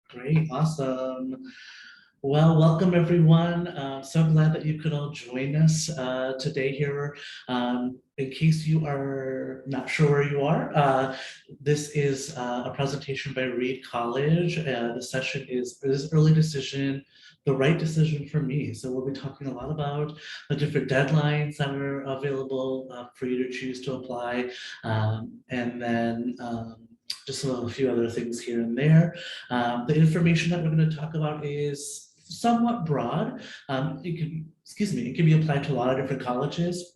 Great, awesome. Well, welcome everyone. So glad that you could all join us today here. In case you are not sure where you are, this is a presentation by Reed College. The session is early decision, the right decision for me. So we'll be talking a lot about the different deadlines that are available for you to choose to apply, and then just a few other things here and there. The information that we're going to talk about is somewhat broad. It can be applied to a lot of different colleges,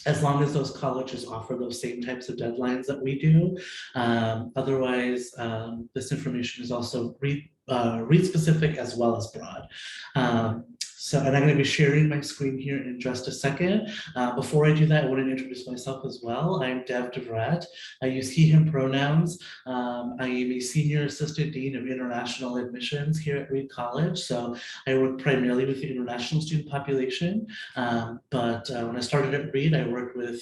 as long as those colleges offer those same types of deadlines that we do. Otherwise, this information is also read specific as well as broad. And I'm going to be sharing my screen here in just a second. Before I do that, I want to introduce myself as well. I'm Devvrat. I use he, him pronouns. I am a senior assistant dean of international admissions here at Reed College. So I work primarily with the international student population. But when I started at Reed, I worked with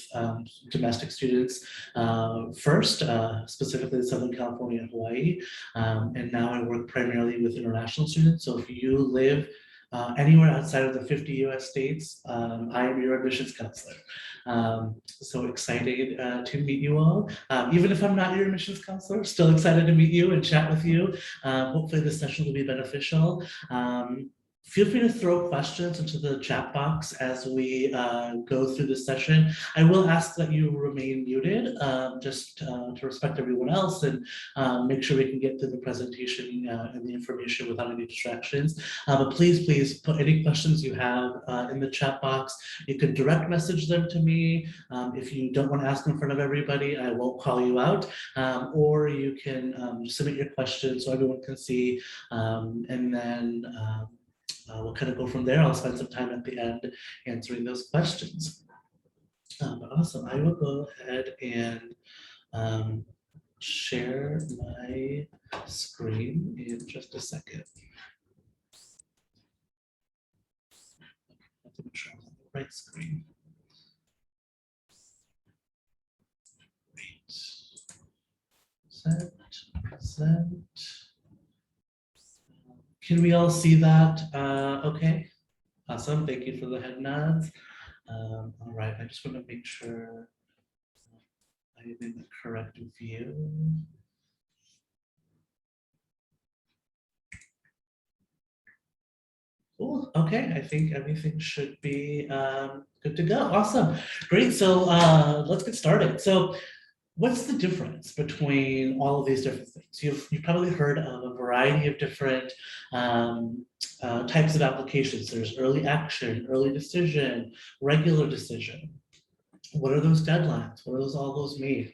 domestic students first, specifically Southern California and Hawaii. And now I work primarily with international students. So if you live anywhere outside of the 50 US states, I am your admissions counselor. So excited to meet you all. Even if I'm not your admissions counselor, still excited to meet you and chat with you. Hopefully this session will be beneficial. Feel free to throw questions into the chat box as we go through this session. I will ask that you remain muted just to respect everyone else and make sure we can get through the presentation and the information without any distractions. But please put any questions you have in the chat box. You can direct message them to me. If you don't want to ask in front of everybody, I won't call you out. Or you can submit your questions so everyone can see, and then we'll kind of go from there. I'll spend some time at the end answering those questions. Awesome. I will go ahead and share my screen in just a second. I have to make sure I'm on the right screen. Great. Present. Can we all see that? Okay, awesome. Thank you for the head nods. All right, I just want to make sure I'm in the correct view. Cool. Okay, I think everything should be good to go. Awesome. Great. So let's get started. So what's the difference between all of these different things? You've probably heard of a variety of different types of applications. There's early action, early decision, regular decision. What are those deadlines? What do all those mean?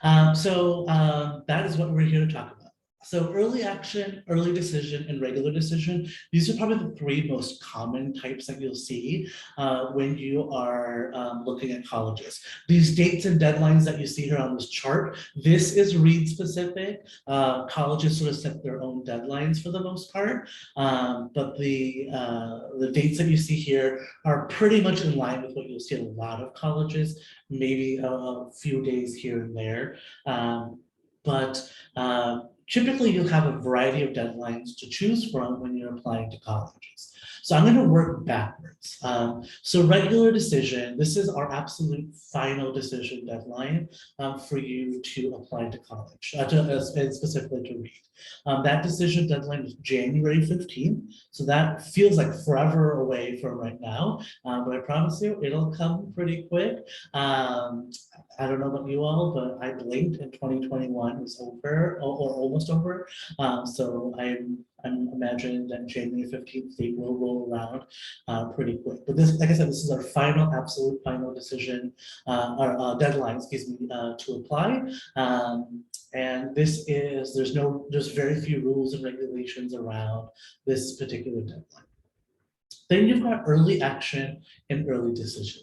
That is what we're here to talk about. So early action, early decision, and regular decision, these are probably the three most common types that you'll see when you are looking at colleges. These dates and deadlines that you see here on this chart, this is Reed specific. Colleges sort of set their own deadlines for the most part, but the dates that you see here are pretty much in line with what you'll see at a lot of colleges, maybe a few days here and there. Typically you'll have a variety of deadlines to choose from when you're applying to colleges. So I'm going to work backwards. So regular decision, this is our absolute final decision deadline for you to apply to college, and specifically to Reed. That decision deadline is January 15th. So that feels like forever away from right now, but I promise you it'll come pretty quick. I don't know about you all, but I blinked and 2021 was over or almost over. So I'm imagining that January 15th date will roll around pretty quick. But this, like I said, this is our final, absolute final decision, or deadline, excuse me, to apply. And this is, there's very few rules and regulations around this particular deadline. Then you've got early action and early decision.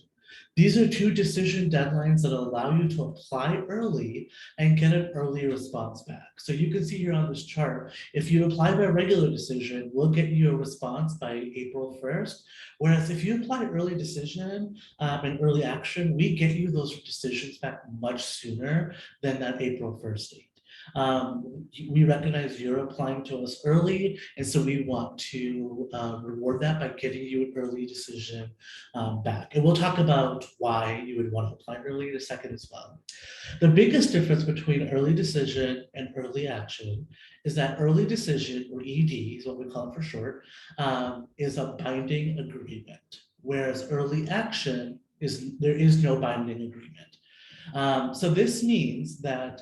These are two decision deadlines that allow you to apply early and get an early response back. So you can see here on this chart, if you apply by regular decision, we'll get you a response by April 1st. Whereas if you apply early decision and early action, we get you those decisions back much sooner than that April 1st date. We recognize you're applying to us early, and so we want to reward that by getting you an early decision back. And we'll talk about why you would want to apply early in a second as well. The biggest difference between early decision and early action is that early decision, or ED is what we call it for short, is a binding agreement, whereas early action there is no binding agreement. So this means that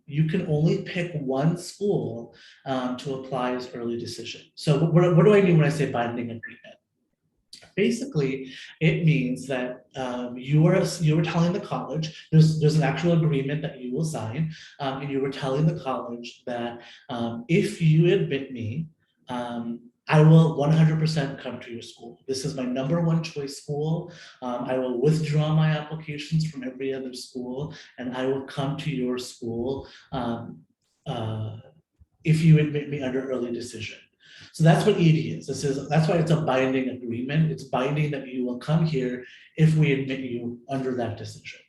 you can only pick one school to apply as early decision. So what do I mean when I say binding agreement? Basically, it means that you are telling the college, there's an actual agreement that you will sign, and you were telling the college that if you admit me, I will 100% come to your school. This is my number one choice school. I will withdraw my applications from every other school, and I will come to your school if you admit me under early decision. So that's what ED is. That's why it's a binding agreement. It's binding that you will come here if we admit you under that decision.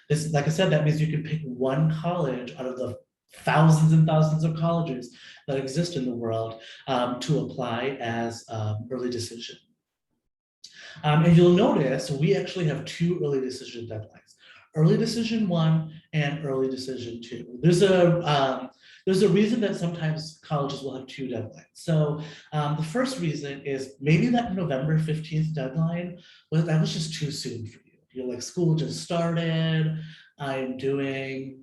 This, like I said, that means you can pick one college out of the thousands and thousands of colleges that exist in the world to apply as early decision. And you'll notice we actually have two early decision deadlines: early decision 1 and early decision 2. There's a reason that sometimes colleges will have two deadlines. So the first reason is maybe that November 15th deadline that was just too soon for you. You're like, school just started, I'm doing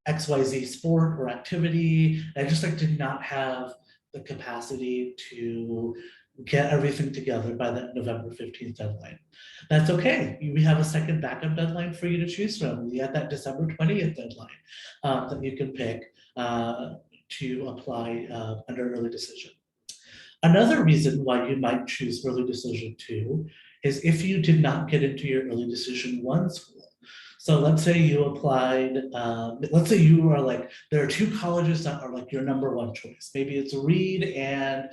XYZ sport or activity. I just did not have the capacity to get everything together by that November 15th deadline. That's okay. We have a second backup deadline for you to choose from. We have that December 20th deadline that you can pick to apply under early decision. Another reason why you might choose early decision 2 is if you did not get into your early decision 1 school. So let's say you applied, let's say you are there are two colleges that are your number one choice. Maybe it's Reed and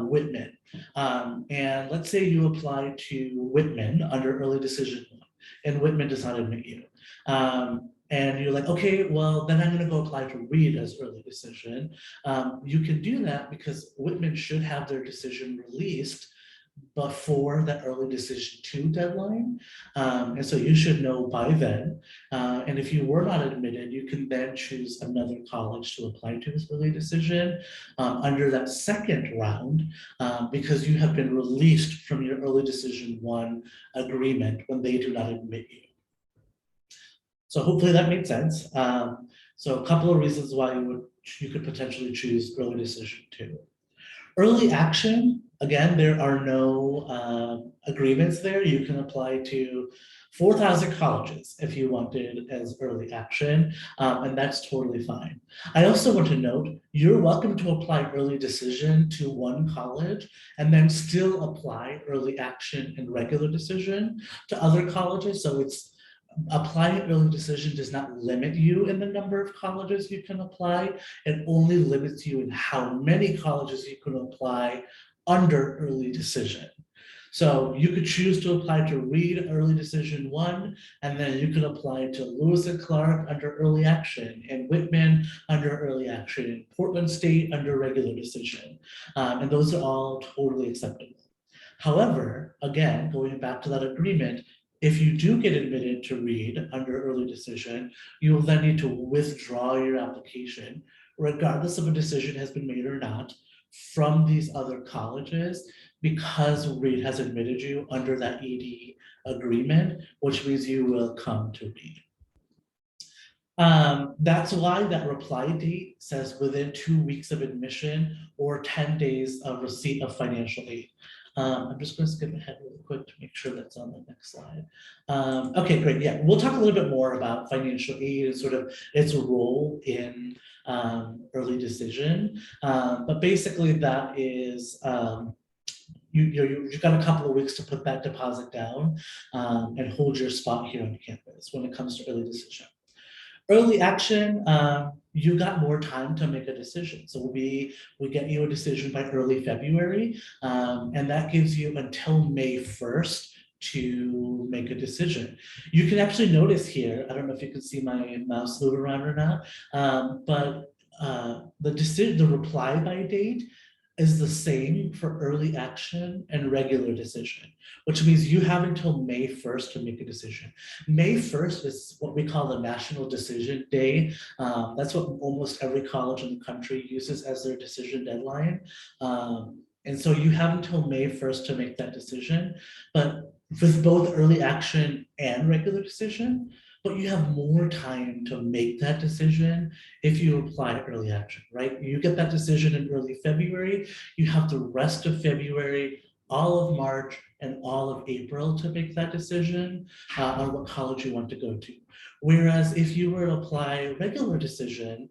Whitman. And let's say you apply to Whitman under early decision 1 and Whitman does not admit you. And you're like, okay, well, then I'm going to go apply to Reed as early decision. You can do that because Whitman should have their decision released before that early decision 2 deadline. And so you should know by then. And if you were not admitted, you can then choose another college to apply to as early decision under that second round because you have been released from your early decision 1 agreement when they do not admit you. So hopefully that made sense. So a couple of reasons why you could potentially choose early decision 2. Early action, again, there are no agreements there. You can apply to 4,000 colleges if you wanted as early action, and that's totally fine. I also want to note, you're welcome to apply early decision to one college and then still apply early action and regular decision to other colleges. So applying early decision does not limit you in the number of colleges you can apply. It only limits you in how many colleges you can apply under early decision. So you could choose to apply to Reed early decision 1, and then you could apply to Lewis and Clark under early action, and Whitman under early action, and Portland State under regular decision. And those are all totally acceptable. However, again, going back to that agreement, if you do get admitted to Reed under early decision, you will then need to withdraw your application, regardless if a decision has been made or not, from these other colleges because Reed has admitted you under that ED agreement, which means you will come to Reed. That's why that reply date says within 2 weeks of admission or 10 days of receipt of financial aid. I'm just going to skip ahead really quick to make sure that's on the next slide. Okay, great. Yeah, we'll talk a little bit more about financial aid and sort of its role in early decision. But basically that is, you've got a couple of weeks to put that deposit down and hold your spot here on campus when it comes to early decision. Early action, you got more time to make a decision. So we get you a decision by early February, and that gives you until May 1st to make a decision. You can actually notice here, I don't know if you can see my mouse move around or not, but the reply by date is the same for early action and regular decision, which means you have until May 1st to make a decision. May 1st is what we call the National Decision Day. That's what almost every college in the country uses as their decision deadline. And so you have until May 1st to make that decision, but with both early action and regular decision, but you have more time to make that decision if you apply to early action, right? You get that decision in early February, you have the rest of February, all of March, and all of April to make that decision on what college you want to go to. Whereas if you were to apply regular decision,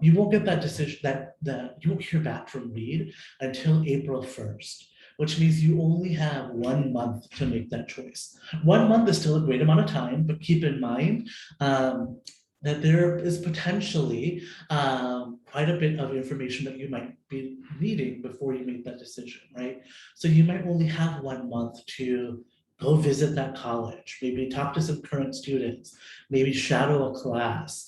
you won't get that decision, that you won't hear back from Reed until April 1st. Which means you only have 1 month to make that choice. 1 month is still a great amount of time, but keep in mind that there is potentially quite a bit of information that you might be needing before you make that decision, right? So you might only have 1 month to go visit that college, maybe talk to some current students, maybe shadow a class,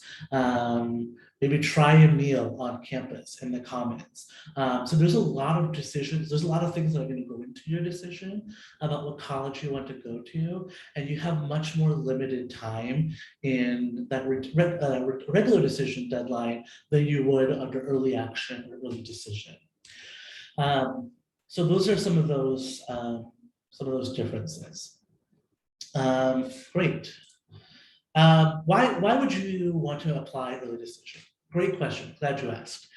maybe try a meal on campus in the commons. So there's a lot of decisions, there's a lot of things that are going to go into your decision about what college you want to go to, and you have much more limited time in that regular decision deadline than you would under early action or early decision. So those are some of those differences. Great. Why would you want to apply early decision? Great question, glad you asked.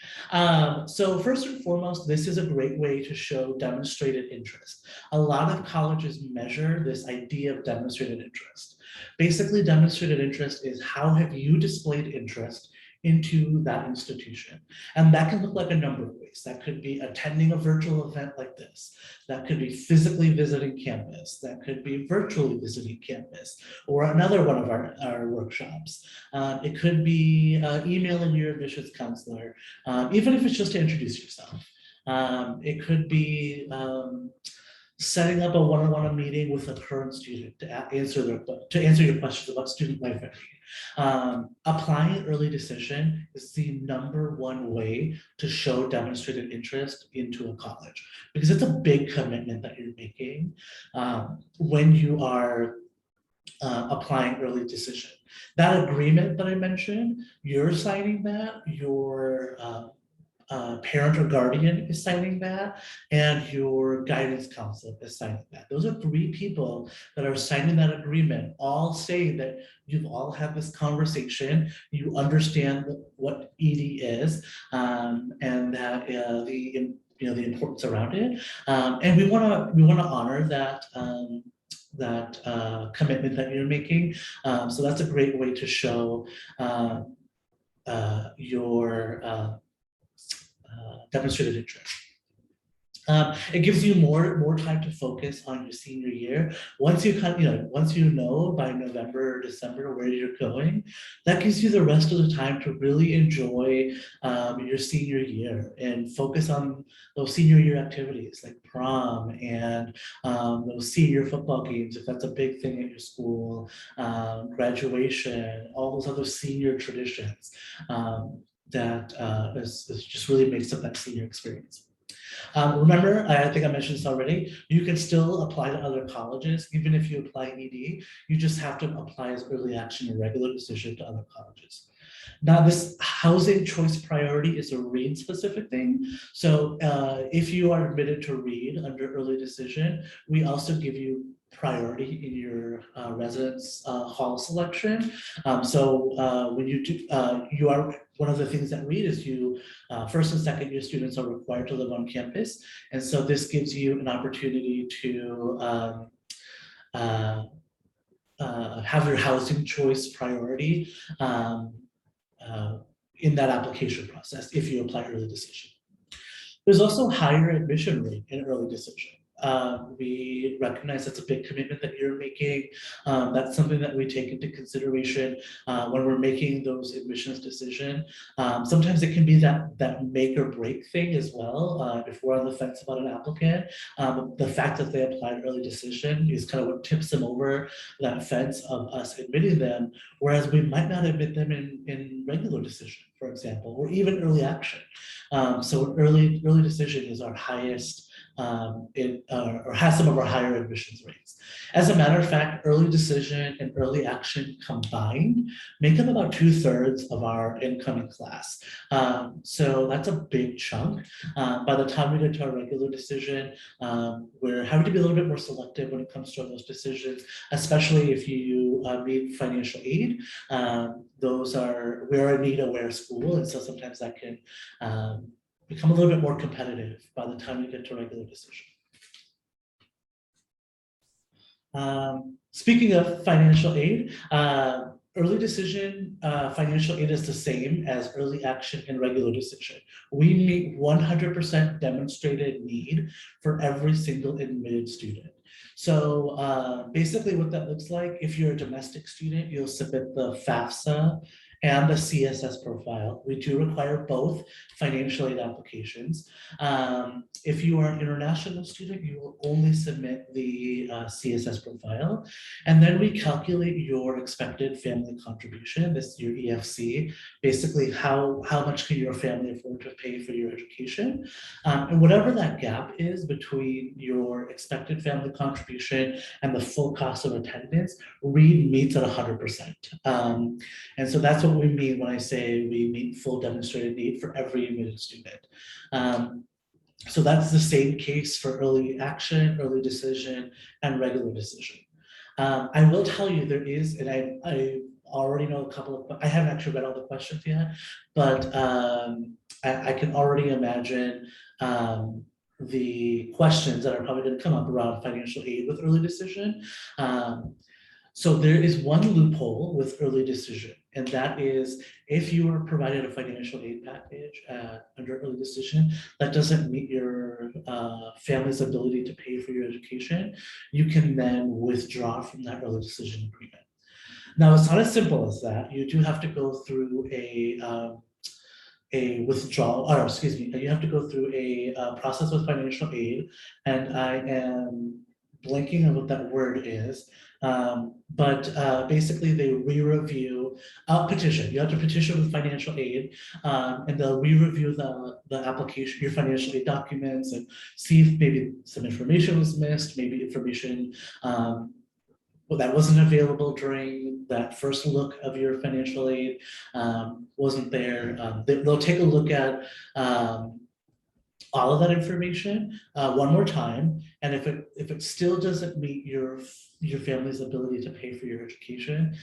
So first and foremost, this is a great way to show demonstrated interest. A lot of colleges measure this idea of demonstrated interest. Basically, demonstrated interest is how have you displayed interest into that institution. And that can look like a number of ways. That could be attending a virtual event like this. That could be physically visiting campus. That could be virtually visiting campus, or another one of our workshops. It could be emailing your admissions counselor, even if it's just to introduce yourself. It could be setting up a one-on-one meeting with a current student to answer your questions about student life at Reed. Applying early decision is the #1 way to show demonstrated interest into a college, because it's a big commitment that you're making when you are applying early decision. That agreement that I mentioned, you're signing that, your parent or guardian is signing that, and your guidance counselor is signing that. Those are 3 people that are signing that agreement, all saying that you've all had this conversation, you understand what ED is, and that the importance around it, and we want to honor that. That commitment that you're making. So that's a great way to show your demonstrated interest. It gives you more time to focus on your senior year. Once you know by November or December where you're going, that gives you the rest of the time to really enjoy your senior year and focus on those senior year activities like prom and those senior football games, if that's a big thing at your school, graduation, all those other senior traditions that just really makes up that senior experience. Remember, I think I mentioned this already, you can still apply to other colleges, even if you apply ED, you just have to apply as early action or regular decision to other colleges. Now, this housing choice priority is a Reed specific thing. So if you are admitted to Reed under early decision, we also give you priority in your residence hall selection. So when you do, you are, one of the things that Reed is you, first and second year students are required to live on campus. And so this gives you an opportunity to have your housing choice priority in that application process if you apply early decision. There's also higher admission rate in early decision. We recognize that's a big commitment that you're making. That's something that we take into consideration when we're making those admissions decision. Sometimes it can be that make or break thing as well. If we're on the fence about an applicant, the fact that they applied early decision is kind of what tips them over that fence of us admitting them, whereas we might not admit them in regular decision, for example, or even early action. So early decision is our highest, or has some of our higher admissions rates. As a matter of fact, early decision and early action combined make up about 2/3 of our incoming class. So that's a big chunk. By the time we get to our regular decision, we're having to be a little bit more selective when it comes to those decisions, especially if you need financial aid. We're a need-aware school, and so sometimes that can become a little bit more competitive by the time we get to regular decision. Speaking of financial aid, early decision financial aid is the same as early action and regular decision. We meet 100% demonstrated need for every single admitted student. So basically what that looks like, if you're a domestic student, you'll submit the FAFSA and the CSS profile. We do require both financial aid applications. If you are an international student, you will only submit the CSS profile. And then we calculate your expected family contribution, this is your EFC, basically how much can your family afford to pay for your education. And whatever that gap is between your expected family contribution and the full cost of attendance, Reed meets at 100%. And so that's what we mean when I say we meet full demonstrated need for every admitted student. So that's the same case for early action, early decision, and regular decision. I will tell you there is, and I already know a couple of, I haven't actually read all the questions yet, but I can already imagine the questions that are probably going to come up around financial aid with early decision. So there is one loophole with early decision, and that is if you are provided a financial aid package under early decision that doesn't meet your family's ability to pay for your education, you can then withdraw from that early decision agreement. Now, it's not as simple as that. You do have to go through a withdrawal, or excuse me, you have to go through a process with financial aid, and I am blanking on what that word is. But basically they re-review petition. You have to petition with financial aid, and they'll re-review the application, your financial aid documents, and see if maybe some information was missed, maybe information that wasn't available during that first look of your financial aid wasn't there. They'll take a look at all of that information one more time, and if it still doesn't meet your family's ability to pay for your education,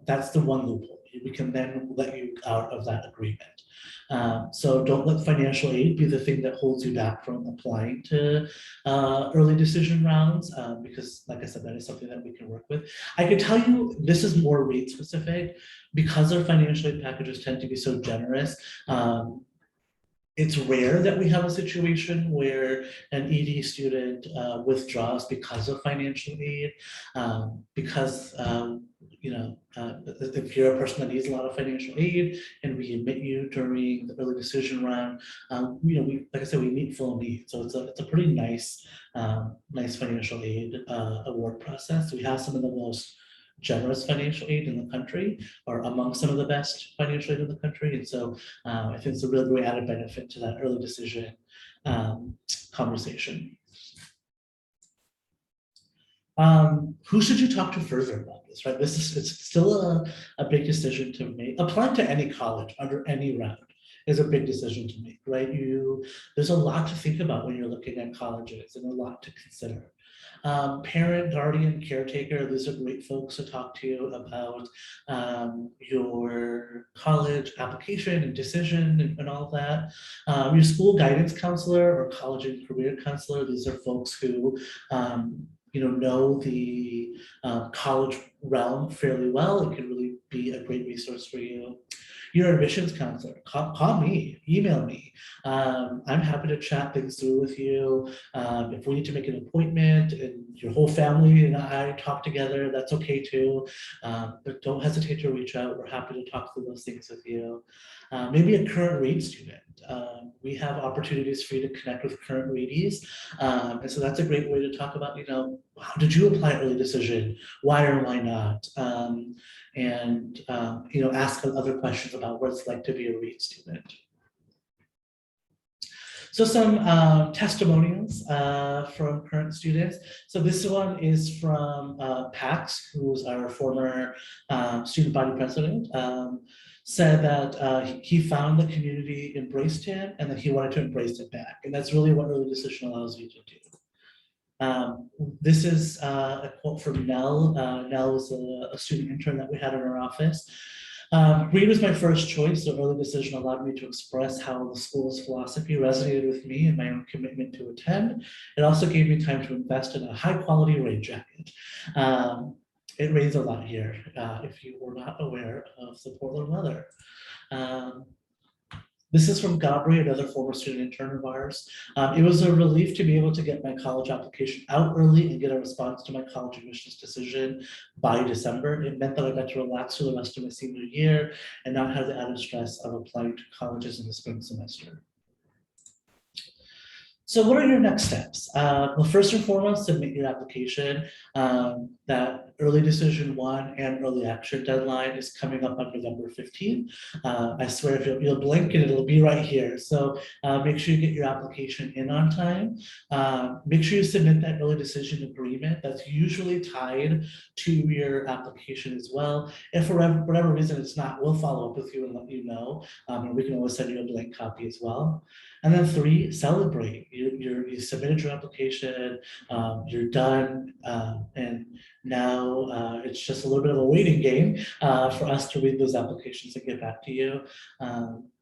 that's the one loophole. We can then let you out of that agreement. So don't let financial aid be the thing that holds you back from applying to early decision rounds, because like I said, that is something that we can work with. I can tell you this is more rate specific because our financial aid packages tend to be so generous. It's rare that we have a situation where an ED student withdraws because of financial aid, because if you're a person that needs a lot of financial aid and we admit you during the early decision round, like I said, we meet full need. So it's a pretty nice financial aid award process. We have some of the most generous financial aid in the country, or among some of the best financial aid in the country. And so I think it's a really great added benefit to that early decision conversation. Who should you talk to further about this, right? It's still a big decision to make. Applying to any college under any round is a big decision to make, right? There's a lot to think about when you're looking at colleges and a lot to consider. Parent, guardian, caretaker, these are great folks to talk to about your college application and decision and all that. Your school guidance counselor or college and career counselor, these are folks who know the college realm fairly well and can really be a great resource for you. your admissions counselor. Call me, email me. I'm happy to chat things through with you. If we need to make an appointment and your whole family and I talk together, that's okay too. But don't hesitate to reach out. We're happy to talk through those things with you. Maybe a current RAID student. We have opportunities for you to connect with current RAIDs. And so that's a great way to talk about, how did you apply early decision? Why or why not? Ask other questions about what it's like to be a RAID student. So some testimonials from current students. So this one is from Pax, who's our former student body president. Said that he found the community embraced him and that he wanted to embrace it back. And that's really what early decision allows you to do. This is a quote from Nell. Nell was a student intern that we had in our office. Reed was my first choice, so early decision allowed me to express how the school's philosophy resonated with me and my own commitment to attend. It also gave me time to invest in a high quality rain jacket. It rains a lot here, if you were not aware of the Portland weather. This is from Gabri, another former student intern of ours. It was a relief to be able to get my college application out early and get a response to my college admissions decision by December. It meant that I got to relax for the rest of my senior year and not have the added stress of applying to colleges in the spring semester. So what are your next steps? Well, first and foremost, submit your application. That early decision 1 and early action deadline is coming up on November 15th. I swear if you'll blink and it'll be right here. So make sure you get your application in on time. Make sure you submit that early decision agreement. That's usually tied to your application as well. If for whatever reason it's not, we'll follow up with you and let you know. And we can always send you a blank copy as well. And then 3, celebrate. You submitted your application, you're done, and now it's just a little bit of a waiting game for us to read those applications and get back to you.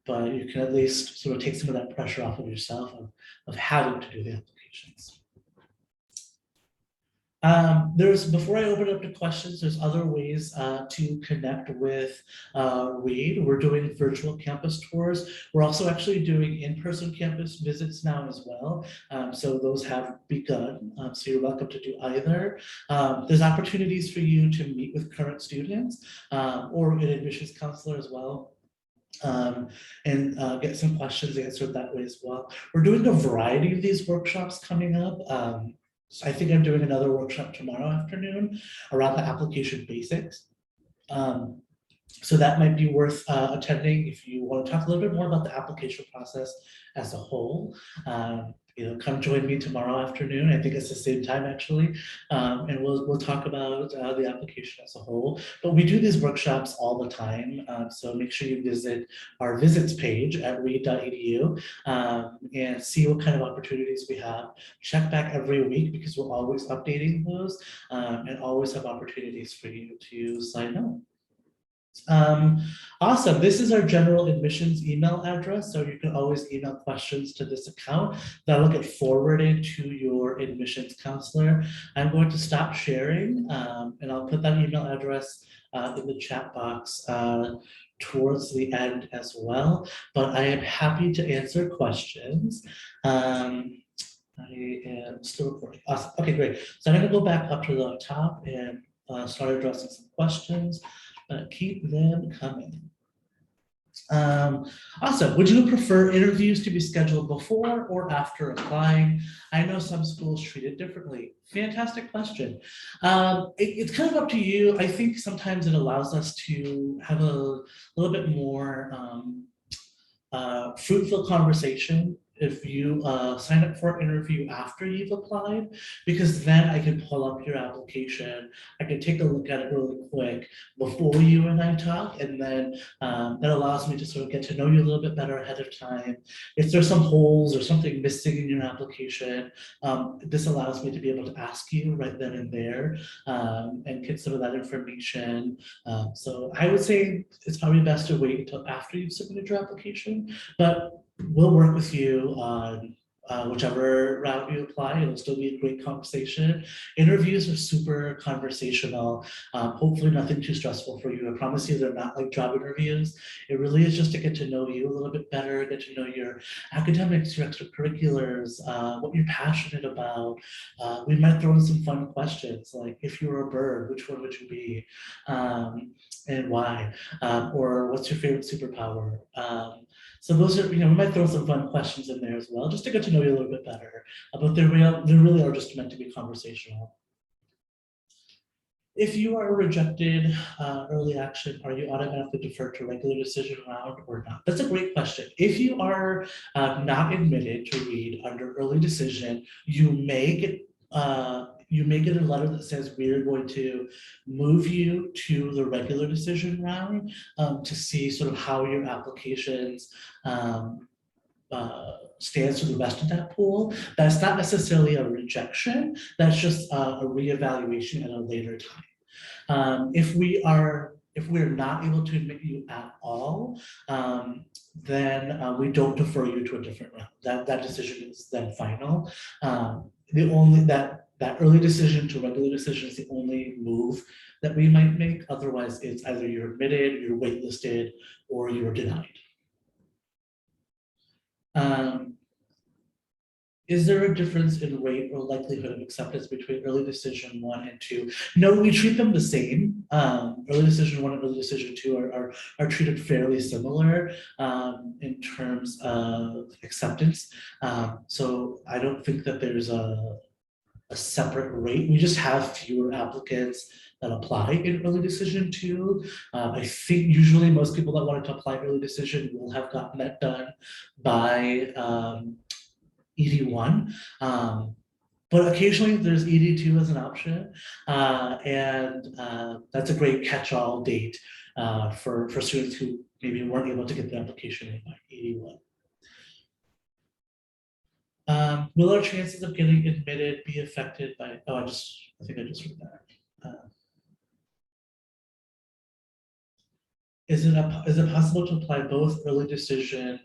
But you can at least sort of take some of that pressure off of yourself of having to do the applications. Before I open up to questions, there's other ways to connect with Reed. We're doing virtual campus tours. We're also actually doing in-person campus visits now as well. So those have begun. So you're welcome to do either. There's opportunities for you to meet with current students or an admissions counselor as well. And get some questions answered that way as well. We're doing a variety of these workshops coming up. So I think I'm doing another workshop tomorrow afternoon around the application basics. So that might be worth attending if you want to talk a little bit more about the application process as a whole. Come join me tomorrow afternoon. I think it's the same time actually, and we'll talk about the application as a whole. But we do these workshops all the time, so make sure you visit our visits page at reed.edu and see what kind of opportunities we have. Check back every week because we're always updating those and always have opportunities for you to sign up. Awesome. This is our general admissions email address. So you can always email questions to this account that'll get forwarded to your admissions counselor. I'm going to stop sharing and I'll put that email address in the chat box towards the end as well. But I am happy to answer questions. I am still recording. Awesome. Okay, great. So I'm going to go back up to the top and start addressing some questions. Keep them coming. Awesome. Would you prefer interviews to be scheduled before or after applying? I know some schools treat it differently. Fantastic question. It's kind of up to you. I think sometimes it allows us to have a little bit more fruitful conversation if you sign up for an interview after you've applied, because then I can pull up your application. I can take a look at it really quick before you and I talk, and then that allows me to sort of get to know you a little bit better ahead of time. If there's some holes or something missing in your application, this allows me to be able to ask you right then and there and get some of that information. So I would say it's probably best to wait until after you've submitted your application, but we'll work with you on whichever route you apply, it'll still be a great conversation. Interviews are super conversational. Hopefully nothing too stressful for you. I promise you they're not like job interviews. It really is just to get to know you a little bit better, get to know your academics, your extracurriculars, what you're passionate about. We might throw in some fun questions like if you were a bird, which one would you be? And why? Or what's your favorite superpower? So those are, we might throw some fun questions in there as well, just to get to know you a little bit better. But they really are just meant to be conversational. If you are rejected early action, are you automatically deferred to regular decision round or not? That's a great question. If you are not admitted to read under early decision, you may get a letter that says we're going to move you to the regular decision round to see sort of how your applications stands for the rest of that pool. That's not necessarily a rejection, that's just a reevaluation at a later time. If we're not able to admit you at all, then we don't defer you to a different round. That decision is then final. That early decision to regular decision is the only move that we might make. Otherwise, it's either you're admitted, you're waitlisted, or you're denied. Is there a difference in rate or likelihood of acceptance between early decision 1 and 2? No, we treat them the same. Early decision 1 and early decision 2 are treated fairly similar in terms of acceptance. So I don't think that there's a separate rate. We just have fewer applicants that apply in early decision 2. I think usually most people that wanted to apply early decision will have gotten that done by ED1, but occasionally there's ED2 as an option, and that's a great catch-all date for students who maybe weren't able to get the application in by ED1. Will our chances of getting admitted be affected by, I think I just read that. Is it possible to apply both early decision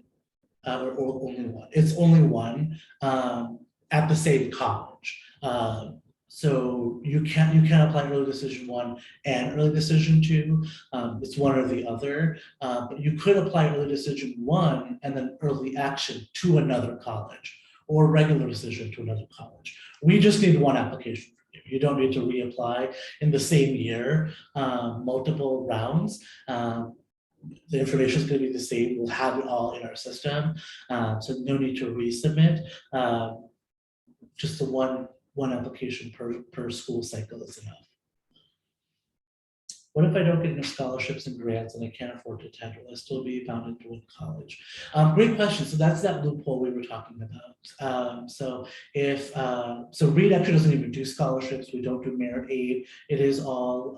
or only one? It's only one at the same college. So you can apply early decision 1 and early decision 2. It's one or the other. But you could apply early decision 1 and then early action to another college, or regular decision to another college. We just need one application from you. You don't need to reapply in the same year, multiple rounds. The information is going to be the same. We'll have it all in our system. So no need to resubmit. Just the one application per school cycle is enough. What if I don't get enough scholarships and grants and I can't afford to attend? Will I still be bound into one college? Great question. So that's that loophole we were talking about. So Reed actually doesn't even do scholarships. We don't do merit aid. It is all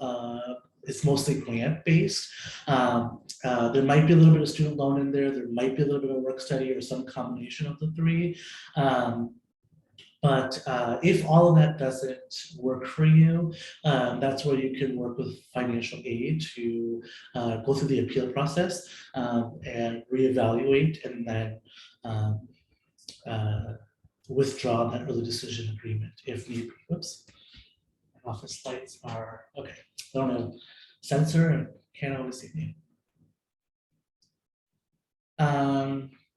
it's mostly grant based. There might be a little bit of student loan in there. There might be a little bit of work study or some combination of the three. But if all of that doesn't work for you, that's where you can work with financial aid to go through the appeal process and reevaluate and then withdraw that early decision agreement if need be. Whoops. Office lights are, okay. I don't know, sensor and can't always see me.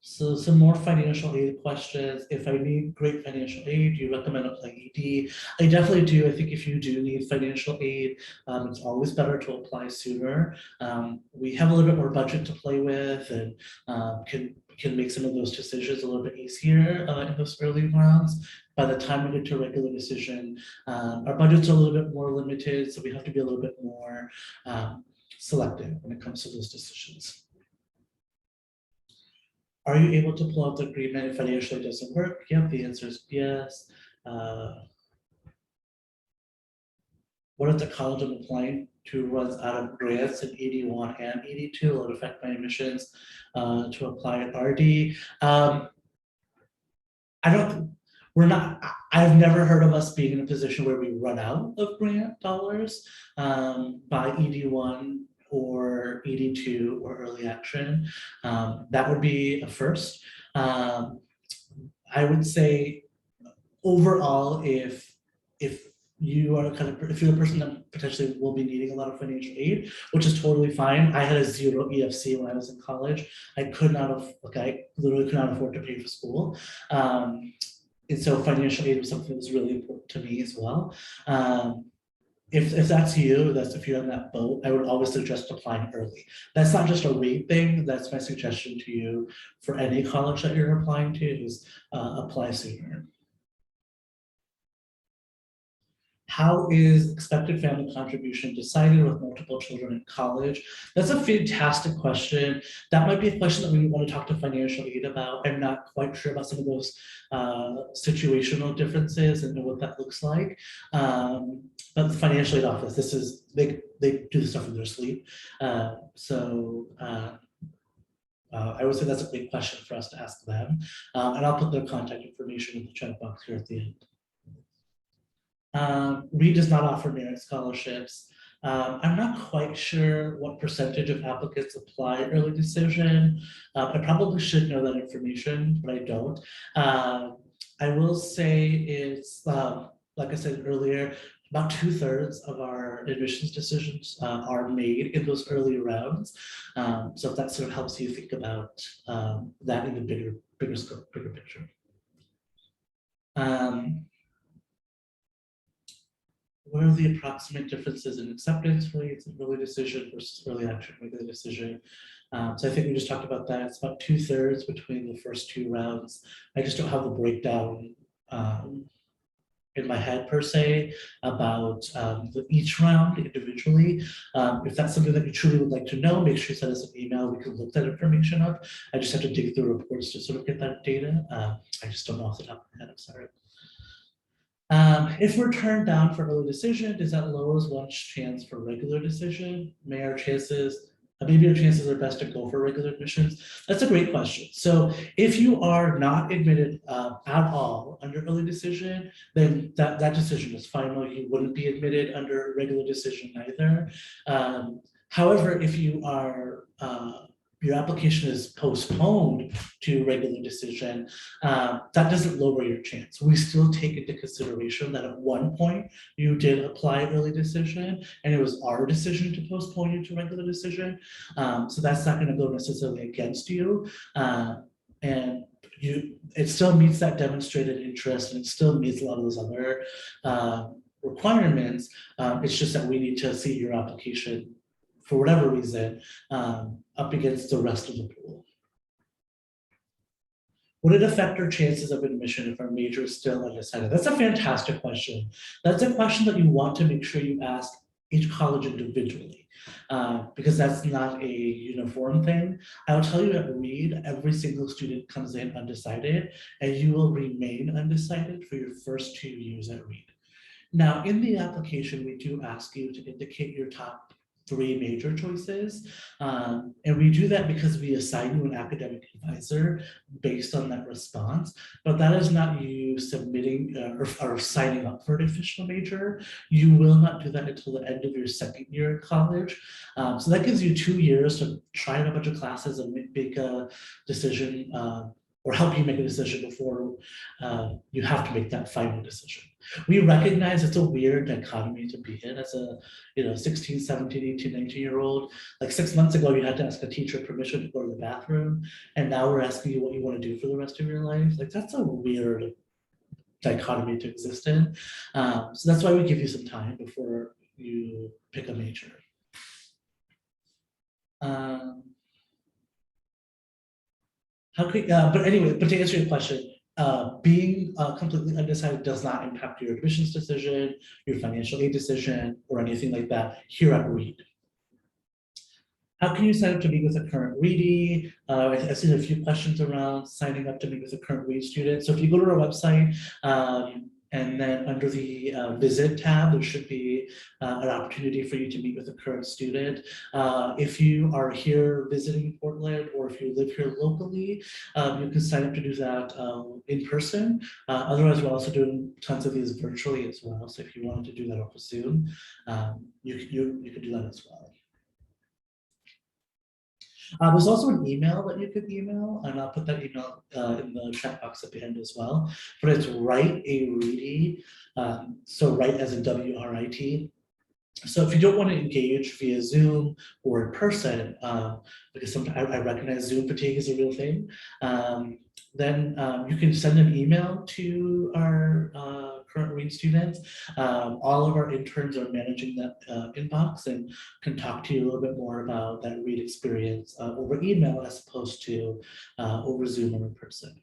So some more financial aid questions. If I need great financial aid, do you recommend applying ED? I definitely do. I think if you do need financial aid, it's always better to apply sooner. We have a little bit more budget to play with and can make some of those decisions a little bit easier in those early rounds. By the time we get to a regular decision, our budgets are a little bit more limited, so we have to be a little bit more selective when it comes to those decisions. Are you able to pull out the agreement if financially doesn't work? Yep, the answer is yes. What if the college I'm applying to runs out of grants in ED1 and ED2? Will it affect my admissions to apply at RD? I've never heard of us being in a position where we run out of grant dollars by ED1 or ED2 or early action. That would be a first. I would say overall, if you are if you're the person that potentially will be needing a lot of financial aid, which is totally fine. I had a 0 EFC when I was in college. I could not have, like, I literally could not afford to pay for school. And so financial aid was something that was really important to me as well. If that's you, if you're on that boat, I would always suggest applying early. That's not just a rate thing. That's my suggestion to you for any college that you're applying to is apply sooner. How is expected family contribution decided with multiple children in college? That's a fantastic question. That might be a question that we want to talk to financial aid about. I'm not quite sure about some of those situational differences and what that looks like. But the financial aid office, they do this stuff in their sleep. I would say that's a great question for us to ask them. And I'll put their contact information in the chat box here at the end. Reed does not offer merit scholarships. I'm not quite sure what percentage of applicants apply early decision. I probably should know that information, but I don't. I will say it's, like I said earlier, about 2/3 of our admissions decisions are made in those early rounds. So if that sort of helps you think about that in the bigger scope, bigger picture. What are the approximate differences in acceptance rates and early decision versus early action regular decision? So I think we just talked about that. It's about 2/3 between the first two rounds. I just don't have the breakdown in my head per se about each round individually. If that's something that you truly would like to know, make sure you send us an email. We can look that information up. I just have to dig through reports to sort of get that data. I just don't know off the top of my head. I'm sorry. If we're turned down for early decision, does that lower one's chance for regular decision? Maybe our chances are best to go for regular admissions. That's a great question. So if you are not admitted at all under early decision, then that decision is final. You wouldn't be admitted under regular decision either. However, if you are your application is postponed to regular decision, that doesn't lower your chance. We still take into consideration that at one point you did apply early decision and it was our decision to postpone you to regular decision. So that's not going to go necessarily against you. And it still meets that demonstrated interest and it still meets a lot of those other requirements. It's just that we need to see your application for whatever reason, up against the rest of the pool. Would it affect our chances of admission if our major is still undecided? That's a fantastic question. That's a question that you want to make sure you ask each college individually, because that's not a uniform thing. I'll tell you at Reed, every single student comes in undecided, and you will remain undecided for your first 2 years at Reed. Now, in the application, we do ask you to indicate your top 3 major choices. And we do that because we assign you an academic advisor based on that response, but that is not you submitting or signing up for an official major. You will not do that until the end of your 2nd year in college. So that gives you 2 years to try out a bunch of classes and make a decision or help you make a decision before you have to make that final decision. We recognize it's a weird dichotomy to be in as a 16, 17, 18, 19-year-old. Like 6 months ago, you had to ask a teacher permission to go to the bathroom, and now we're asking you what you want to do for the rest of your life. Like that's a weird dichotomy to exist in. So that's why we give you some time before you pick a major. But to answer your question, being completely undecided does not impact your admissions decision, your financial aid decision, or anything like that here at Reed. How can you sign up to meet with a current Reedie? I've seen a few questions around signing up to meet with a current Reed student. So if you go to our website, and then under the visit tab, there should be an opportunity for you to meet with a current student. If you are here visiting Portland or if you live here locally, you can sign up to do that in person. Otherwise, we're also doing tons of these virtually as well. So if you wanted to do that over Zoom, you could do that as well. There's also an email that you could email, and I'll put that email in the chat box at the end as well. But it's write so write as in WRIT. So if you don't want to engage via Zoom or in person, because sometimes I recognize Zoom fatigue is a real thing, then you can send an email to our current Read students. All of our interns are managing that inbox and can talk to you a little bit more about that Read experience over email as opposed to over Zoom or in person.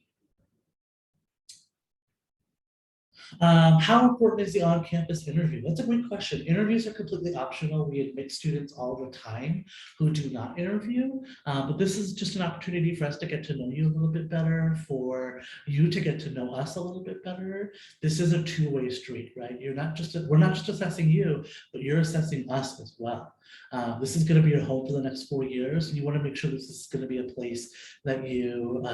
How important is the on-campus interview? That's a great question. Interviews are completely optional. We admit students all the time who do not interview, but this is just an opportunity for us to get to know you a little bit better, for you to get to know us a little bit better. This is a two-way street, right? We're not just assessing you, but you're assessing us as well. This is going to be your home for the next 4 years. And you want to make sure this is going to be a place that you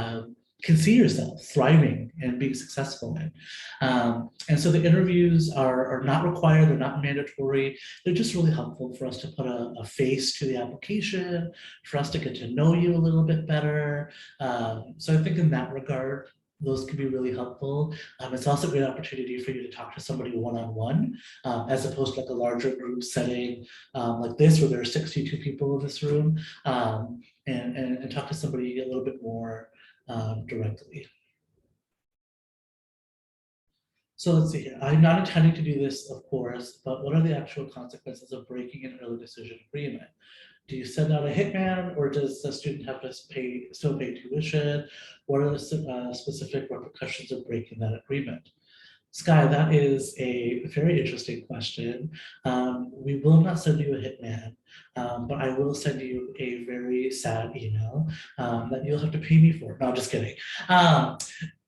can see yourself thriving and being successful in. And so the interviews are not required, they're not mandatory. They're just really helpful for us to put a face to the application, for us to get to know you a little bit better. So I think in that regard, those can be really helpful. It's also a great opportunity for you to talk to somebody one-on-one, as opposed to like a larger group setting like this, where there are 62 people in this room, and talk to somebody a little bit more directly. So let's see here. I'm not intending to do this, of course, but what are the actual consequences of breaking an early decision agreement? Do you send out a hitman, or does the student have to still pay tuition? What are the specific repercussions of breaking that agreement? Sky, that is a very interesting question. We will not send you a hitman, but I will send you a very sad email that you'll have to pay me for. No, I'm just kidding.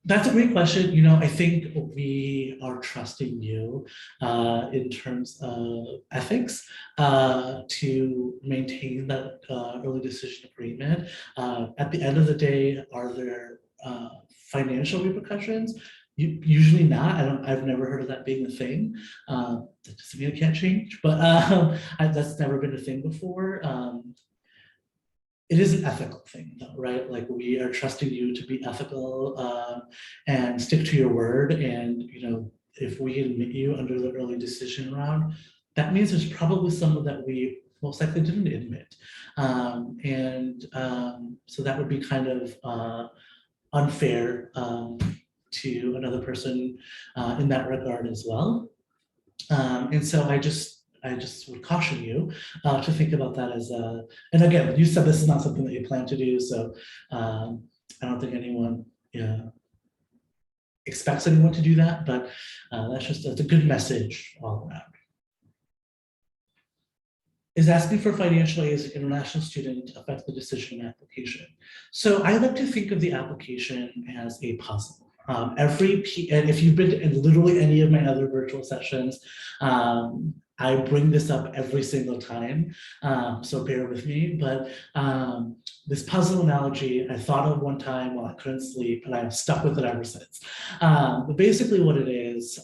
That's a great question. You know, I think we are trusting you in terms of ethics to maintain that early decision agreement. At the end of the day, are there financial repercussions? Usually not. I've never heard of that being a thing. That doesn't mean it can't change, but that's never been a thing before. It is an ethical thing though, right? Like, we are trusting you to be ethical and stick to your word. And, you know, if we admit you under the early decision round, that means there's probably someone that we most likely didn't admit. So that would be kind of unfair to another person in that regard as well. And so I just would caution you to think about that as and again, you said this is not something that you plan to do, so I don't think anyone expects anyone to do that, but that's a good message all around. Is asking for financial aid as an international student affect the decision and application? So I like to think of the application as a puzzle. And if you've been to literally any of my other virtual sessions, I bring this up every single time, so bear with me. But this puzzle analogy I thought of one time while I couldn't sleep, and I've stuck with it ever since. But basically what it is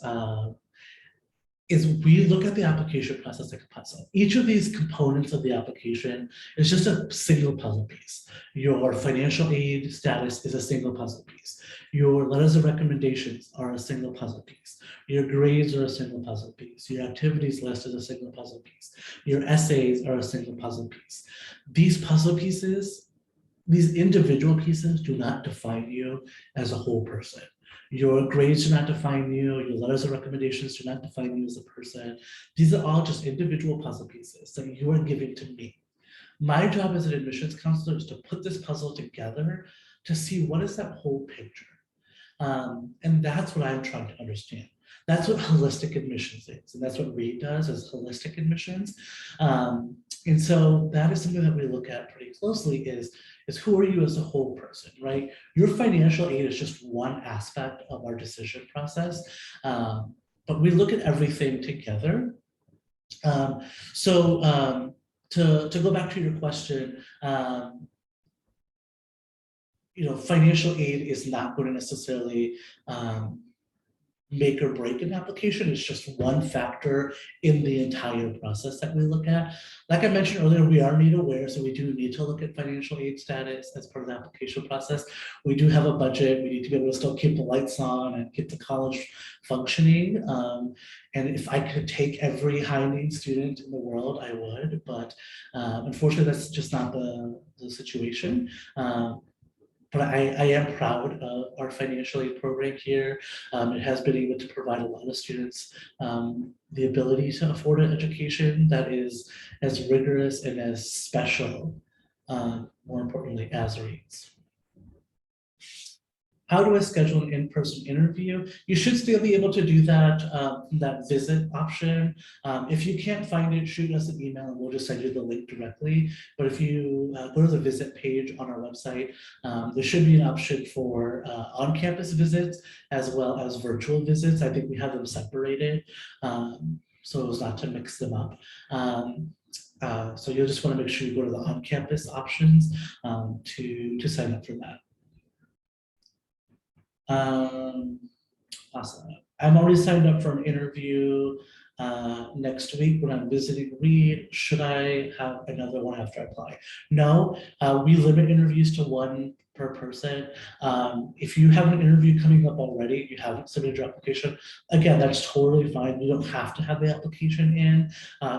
we look at the application process like a puzzle. Each of these components of the application is just a single puzzle piece. Your financial aid status is a single puzzle piece. Your letters of recommendations are a single puzzle piece. Your grades are a single puzzle piece. Your activities list is a single puzzle piece. Your essays are a single puzzle piece. These puzzle pieces, these individual pieces, do not define you as a whole person. Your grades do not define you. Your letters of recommendations do not define you as a person. These are all just individual puzzle pieces that you are giving to me. My job as an admissions counselor is to put this puzzle together to see what is that whole picture. And that's what I'm trying to understand. That's what holistic admissions is. And that's what READ does, is holistic admissions. And so that is something that we look at pretty closely is who are you as a whole person, right? Your financial aid is just one aspect of our decision process, but we look at everything together. To go back to your question, you know, financial aid is not going to necessarily make or break an application. It's just one factor in the entire process that we look at. Like I mentioned earlier, we are need aware, so we do need to look at financial aid status as part of the application process. We do have a budget. We need to be able to still keep the lights on and keep the college functioning. And if I could take every high need student in the world, I would, but unfortunately, that's just not the situation. But I am proud of our financial aid program here. It has been able to provide a lot of students the ability to afford an education that is as rigorous and as special, more importantly, as reads. How do I schedule an in-person interview? You should still be able to do that, that visit option. If you can't find it, shoot us an email and we'll just send you the link directly. But if you go to the visit page on our website, there should be an option for on-campus visits as well as virtual visits. I think we have them separated so as not to mix them up. So you'll just want to make sure you go to the on-campus options to sign up for that. Awesome. I'm already signed up for an interview next week when I'm visiting Reed. Should I have another one after I apply? No, we limit interviews to one per person. If you have an interview coming up already, you haven't submitted your application, again, that's totally fine. You don't have to have the application in.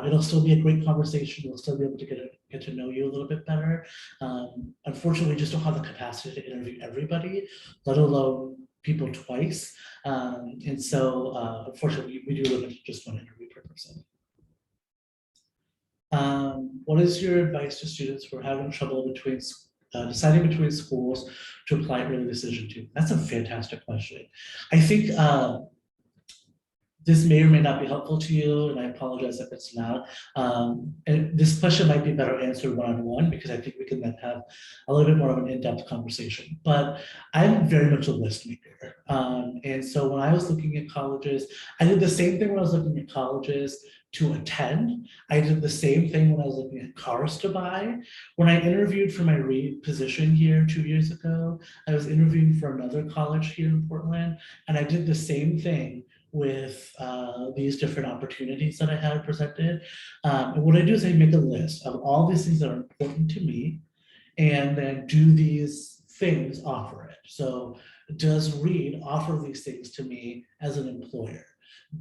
It'll still be a great conversation. You'll still be able to get to know you a little bit better. Unfortunately, we just don't have the capacity to interview everybody, let alone people twice. And so unfortunately, we do limit to just one interview per person. What is your advice to students who are having trouble deciding between schools to apply early decision to? That's a fantastic question. I think this may or may not be helpful to you, and I apologize if it's not. And this question might be better answered one-on-one because I think we can then have a little bit more of an in-depth conversation. But I'm very much a list maker. And so when I was looking at colleges, I did the same thing when I was looking at colleges to attend. I did the same thing when I was looking at cars to buy. When I interviewed for my Reed position here 2 years ago, I was interviewing for another college here in Portland, and I did the same thing with these different opportunities that I had presented. And what I do is I make a list of all these things that are important to me, and then do these things offer it. So does Reed offer these things to me as an employer?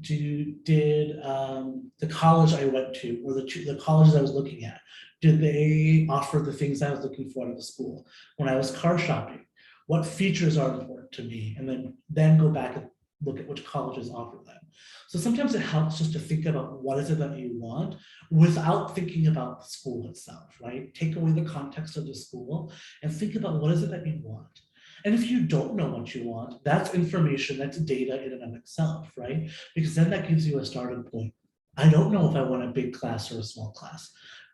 Did the college I went to, or the colleges I was looking at, did they offer the things I was looking for out of the school? When I was car shopping, what features are important to me? And then go back and look at which colleges offer them. So sometimes it helps just to think about what is it that you want without thinking about the school itself, right? Take away the context of the school and think about what is it that you want. And if you don't know what you want, that's information, that's data in and of itself, right? Because then that gives you a starting point. I don't know if I want a big class or a small class.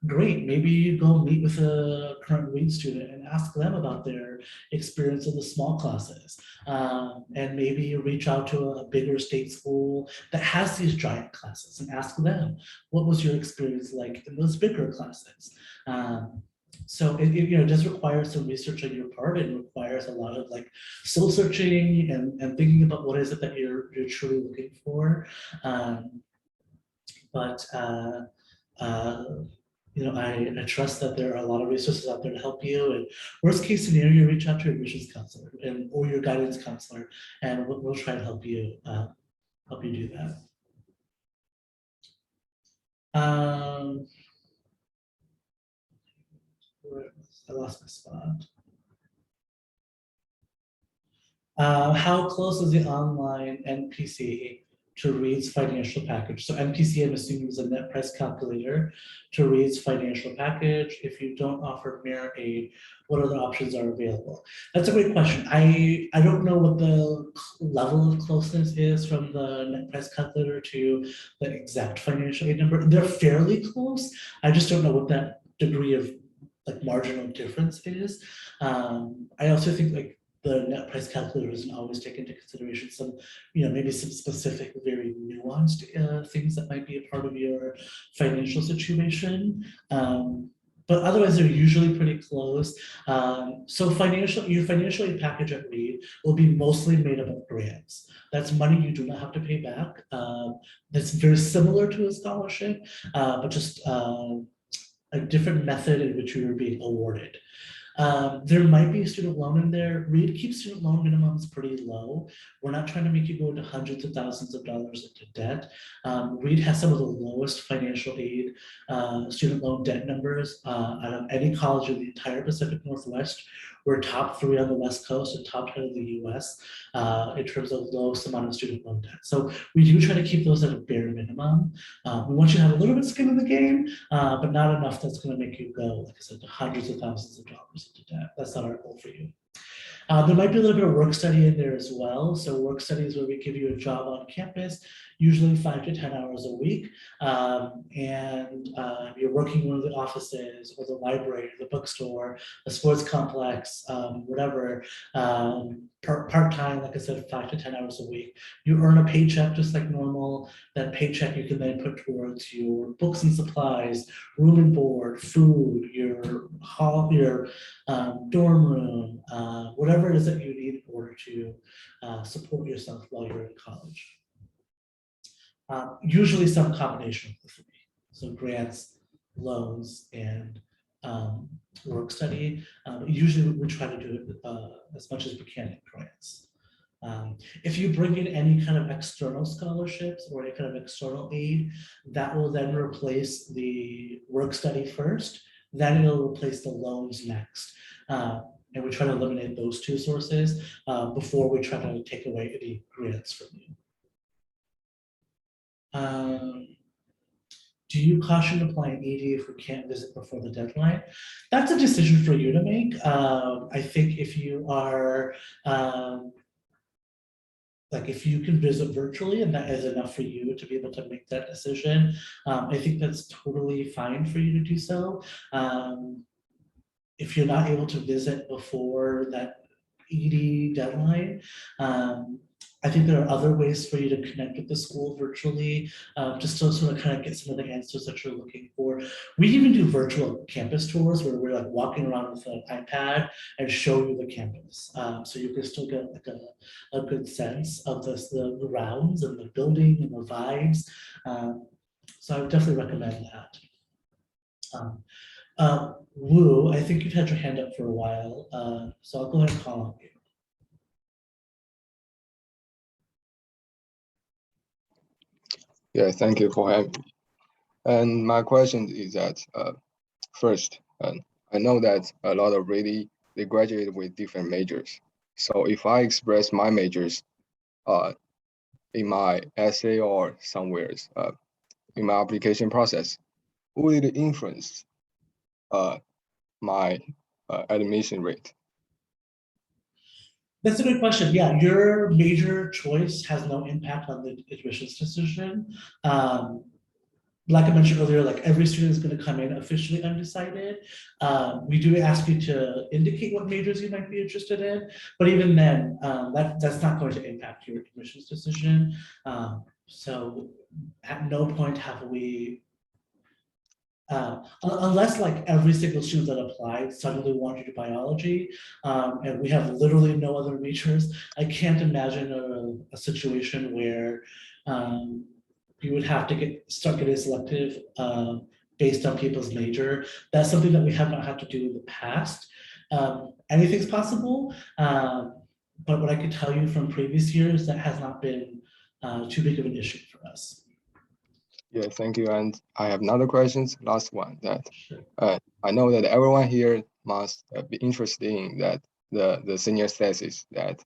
Great, maybe you go meet with a current Reed student and ask them about their experience in the small classes. And maybe you reach out to a bigger state school that has these giant classes and ask them, what was your experience like in those bigger classes? So it does require some research on your part. It requires a lot of like soul searching and thinking about what is it that you're truly looking for. I trust that there are a lot of resources out there to help you. And worst case scenario, reach out to your admissions counselor or your guidance counselor, and we'll try to help you do that. I lost my spot. How close is the online NPC to Reed's financial package? So NPC, I'm assuming, is a net price calculator to Reed's financial package. If you don't offer merit aid, what other options are available? That's a great question. I don't know what the level of closeness is from the net price calculator to the exact financial aid number. They're fairly close. I just don't know what that degree of like marginal difference is. I also think like the net price calculator doesn't always take into consideration some, maybe some specific, very nuanced things that might be a part of your financial situation. but otherwise they're usually pretty close. So your financial package at Reed will be mostly made up of grants. That's money you do not have to pay back. That's very similar to a scholarship, but just a different method in which you are being awarded. There might be a student loan in there. Reed keeps student loan minimums pretty low. We're not trying to make you go into hundreds of thousands of dollars into debt. Reed has some of the lowest financial aid student loan debt numbers out of any college in the entire Pacific Northwest. We're top 3 on the West Coast and top 10 in the US in terms of lowest amount of student loan debt. So we do try to keep those at a bare minimum. We want you to have a little bit of skin in the game, but not enough that's going to make you go, like I said, to hundreds of thousands of dollars into debt. That's not our goal for you. There might be a little bit of work study in there as well. So work study is where we give you a job on campus, usually 5 to 10 hours a week. You're working in one of the offices or the library, the bookstore, the sports complex, whatever, part-time, like I said, 5 to 10 hours a week. You earn a paycheck just like normal. That paycheck you can then put towards your books and supplies, room and board, food, your hall, your dorm room, whatever it is that you need in order to support yourself while you're in college. Usually some combination of the 3. So grants, loans, and work study. Usually we try to do it as much as we can in grants. If you bring in any kind of external scholarships or any kind of external aid, that will then replace the work study first, then it'll replace the loans next. And we try to eliminate those 2 sources before we try to take away any grants from you. Do you caution applying ED if we can't visit before the deadline? That's a decision for you to make. I think if you are, like if you can visit virtually and that is enough for you to be able to make that decision, I think that's totally fine for you to do so. If you're not able to visit before that ED deadline, I think there are other ways for you to connect with the school virtually, just to sort of kind of get some of the answers that you're looking for. We even do virtual campus tours where we're like walking around with an iPad and show you the campus. So you can still get like a good sense of the grounds and the building and the vibes. So I would definitely recommend that. Wu, I think you've had your hand up for a while, so I'll go ahead and call on you. Yeah, thank you for having me. And my question is that, first, I know that a lot of they graduate with different majors. So if I express my majors in my essay or somewhere in my application process, will it influence my admission rate? That's a good question. Yeah, your major choice has no impact on the admissions decision. Like I mentioned earlier, like every student is going to come in officially undecided. We do ask you to indicate what majors you might be interested in, but even then, that's not going to impact your admissions decision. So at no point have we, unless like every single student that applied suddenly wanted to do biology, and we have literally no other majors, I can't imagine a situation where you would have to start getting selective based on people's major. That's something that we have not had to do in the past. Anything's possible, but what I could tell you from previous years, that has not been too big of an issue for us. Yeah, thank you. And I have another question, last one, that I know that everyone here must be interested in that the senior thesis that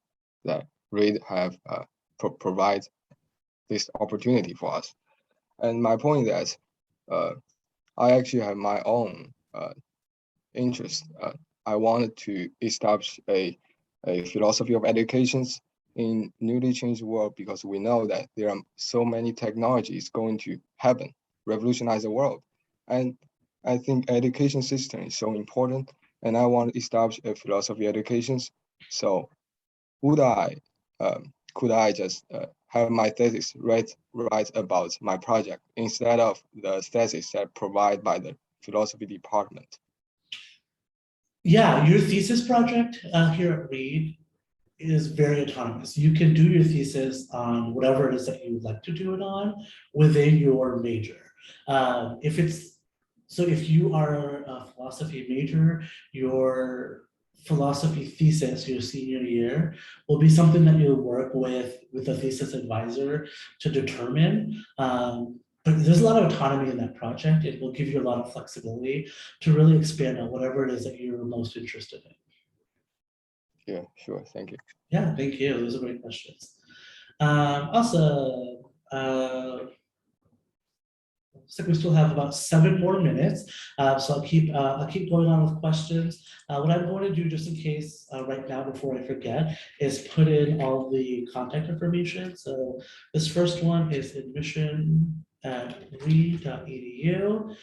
Reed have provide this opportunity for us. And my point is that I actually have my own interest. I wanted to establish a philosophy of educations in newly changed world, because we know that there are so many technologies going to happen, revolutionize the world. And I think education system is so important, and I want to establish a philosophy of educations. So could I just have my thesis write about my project instead of the thesis that provided by the philosophy department? Yeah, your thesis project here at Reed is very autonomous. You can do your thesis on whatever it is that you would like to do it on within your major. If it's so, if you are a philosophy major, your philosophy thesis your senior year will be something that you'll work with a thesis advisor to determine. But there's a lot of autonomy in that project. It will give you a lot of flexibility to really expand on whatever it is that you're most interested in. Yeah, sure. Thank you. Yeah, thank you. Those are great questions. Also, looks like we still have about 7 more minutes, so I'll keep going on with questions. What I'm going to do, just in case, right now before I forget, is put in all the contact information. So this first one is admission@reed.edu.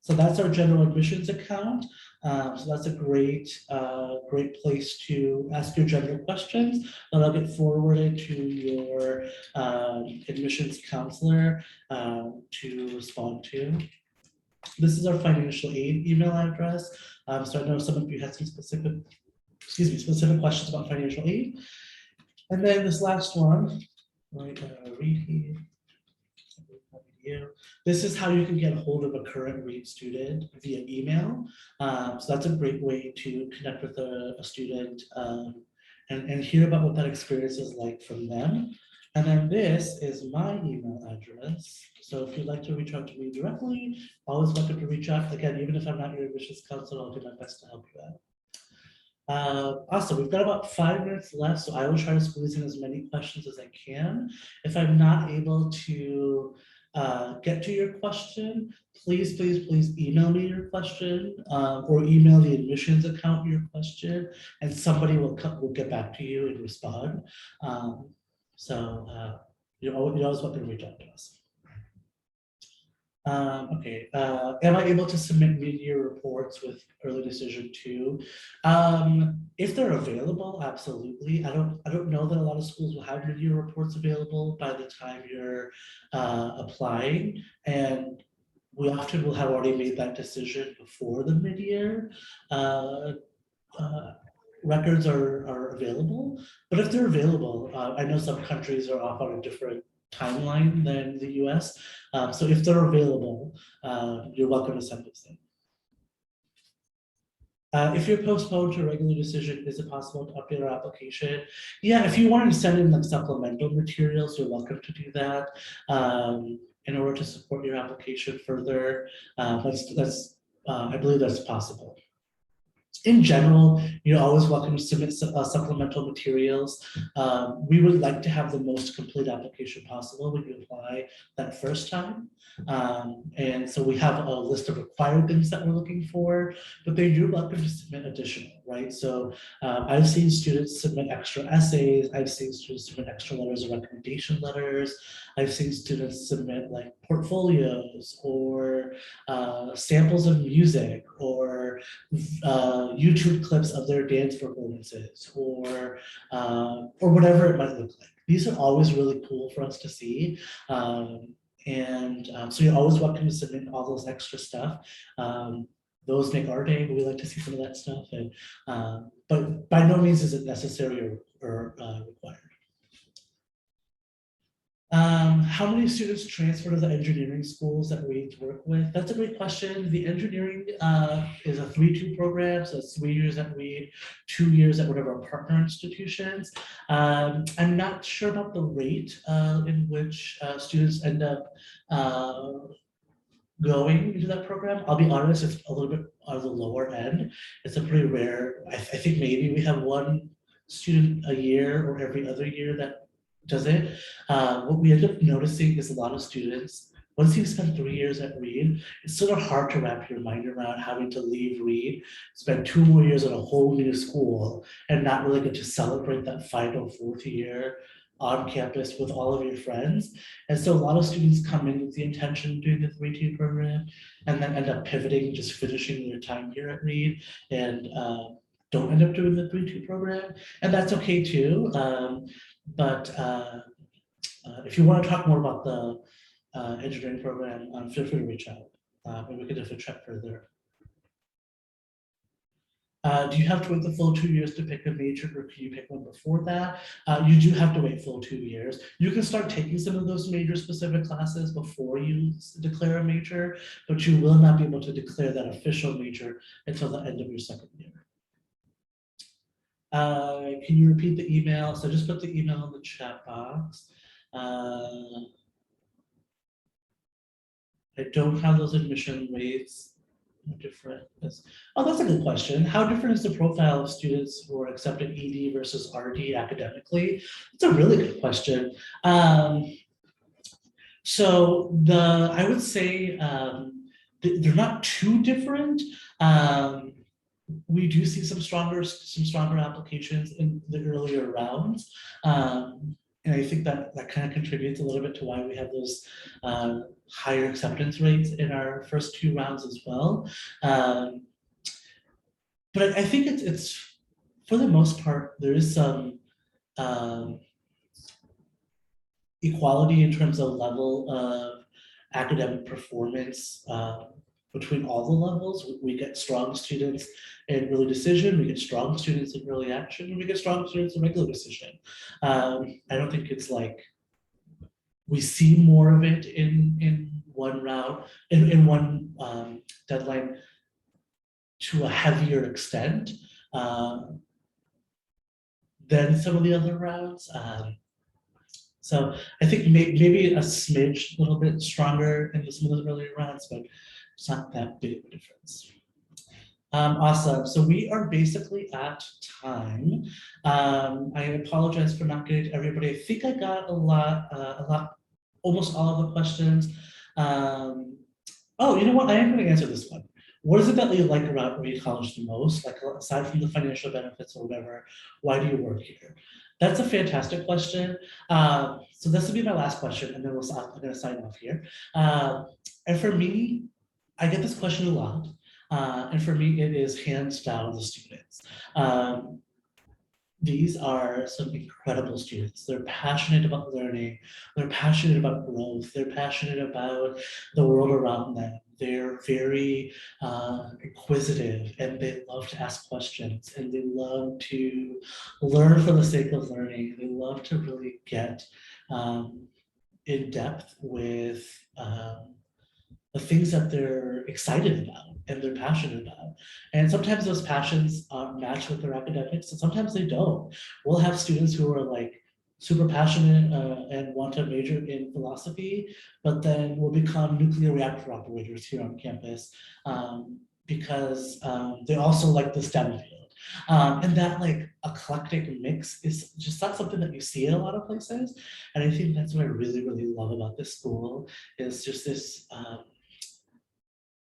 So that's our general admissions account. So that's a great place to ask your general questions, and I'll get forwarded to your admissions counselor to respond to. This is our financial aid email address. So I know some of you had some specific questions about financial aid. And then this last one, right, read here. This is how you can get a hold of a current Reed student via email. So that's a great way to connect with a student and hear about what that experience is like from them. And then this is my email address. So if you'd like to reach out to me directly, always welcome to reach out. Again, even if I'm not your admissions counselor, I'll do my best to help you out. Awesome, we've got about 5 minutes left, so I will try to squeeze in as many questions as I can. If I'm not able to get to your question, please email me your question or email the admissions account your question, and somebody will get back to you and respond. You're always welcome to reach out to us. Okay, am I able to submit mid-year reports with early decision too? If they're available, absolutely. I don't know that a lot of schools will have mid-year reports available by the time you're applying, and we often will have already made that decision before the mid-year. Records are available, but if they're available, I know some countries are off on a different timeline than the US. So if they're available, you're welcome to send those things. If you're postponed to a regular decision, is it possible to update our application? Yeah, if you want to send in like supplemental materials, you're welcome to do that in order to support your application further. I believe that's possible. In general, you're always welcome to submit supplemental materials. We would like to have the most complete application possible when you apply that first time. And so we have a list of required things that we're looking for, but then you're welcome to submit additional, right? So I've seen students submit extra essays. I've seen students submit extra letters of recommendation letters. I've seen students submit like portfolios or samples of music or YouTube clips of their dance performances or whatever it might look like. These are always really cool for us to see. So you're always welcome to submit all those extra stuff. Those make our day, but we like to see some of that stuff. And but by no means is it necessary or required. How many students transfer to the engineering schools that we work with? That's a great question. The engineering is a 3-2 program, so it's 3 years at Reed, 2 years at whatever our partner institutions. I'm not sure about the rate in which students end up going into that program. I'll be honest, it's a little bit on the lower end. It's a pretty rare, I think maybe we have 1 student a year or every other year that does it. What we end up noticing is a lot of students, once you've spent 3 years at Reed, it's sort of hard to wrap your mind around having to leave Reed, spend 2 more years at a whole new school, and not really get to celebrate that final 4th year on campus with all of your friends. And so a lot of students come in with the intention of doing the 3-2 program and then end up pivoting, just finishing their time here at Reed, and don't end up doing the 3-2 program. And that's okay too. But if you want to talk more about the engineering program, feel free to reach out and we can definitely chat further. Do you have to wait the full 2 years to pick a major, or can you pick one before that? You do have to wait full 2 years. You can start taking some of those major specific classes before you declare a major, but you will not be able to declare that official major until the end of your second year. Can you repeat the email? So just put the email in the chat box. I don't have those admission rates. How different is, oh, that's a good question. How different is the profile of students who are accepted ED versus RD academically? It's a really good question. So I would say they're not too different. We do see some stronger applications in the earlier rounds. And I think that kind of contributes a little bit to why we have those higher acceptance rates in our first 2 rounds as well. But I think it's for the most part, there is some equality in terms of level of academic performance between all the levels. We get strong students in early decision, we get strong students in early action, and we get strong students in regular decision. I don't think it's like we see more of it in one round, in one deadline to a heavier extent than some of the other rounds. So I think maybe a smidge, a little bit stronger in some of the earlier rounds, but it's not that big of a difference. Awesome. So we are basically at time. I apologize for not getting to everybody. I think I got a lot, almost all of the questions. Oh, you know what? I am going to answer this one. What is it that you like about Reed College the most? Like, aside from the financial benefits or whatever, why do you work here? That's a fantastic question. So this will be my last question, and then I'm going to sign off here. And for me, I get this question a lot. And for me, it is hands down the students. These are some incredible students. They're passionate about learning. They're passionate about growth. They're passionate about the world around them. They're very inquisitive, and they love to ask questions, and they love to learn for the sake of learning. They love to really get in depth with the things that they're excited about and they're passionate about. And sometimes those passions match with their academics, and sometimes they don't. We'll have students who are like super passionate and want to major in philosophy, but then will become nuclear reactor operators here on campus because they also like the STEM field. And that like eclectic mix is just not something that you see in a lot of places. And I think that's what I really, really love about this school, is just this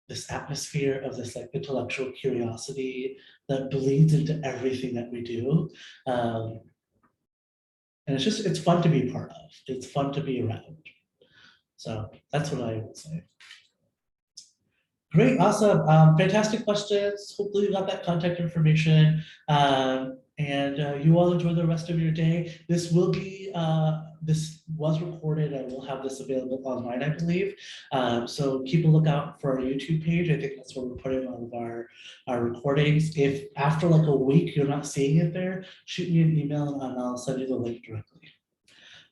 this atmosphere of this like intellectual curiosity that bleeds into everything that we do. And it's fun to be part of. It's fun to be around. So that's what I would say. Great, awesome, fantastic questions. Hopefully you got that contact information. And you all enjoy the rest of your day. This will be, this was recorded. I will have this available online, I believe. So keep a lookout for our YouTube page. I think that's where we're putting all of our recordings. If after like a week you're not seeing it there, shoot me an email and I'll send you the link directly.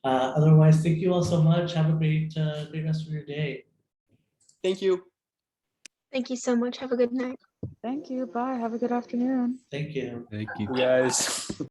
Otherwise, thank you all so much. Have a great rest of your day. Thank you. Thank you so much. Have a good night. Thank you. Bye. Have a good afternoon. Thank you. Thank you. Guys.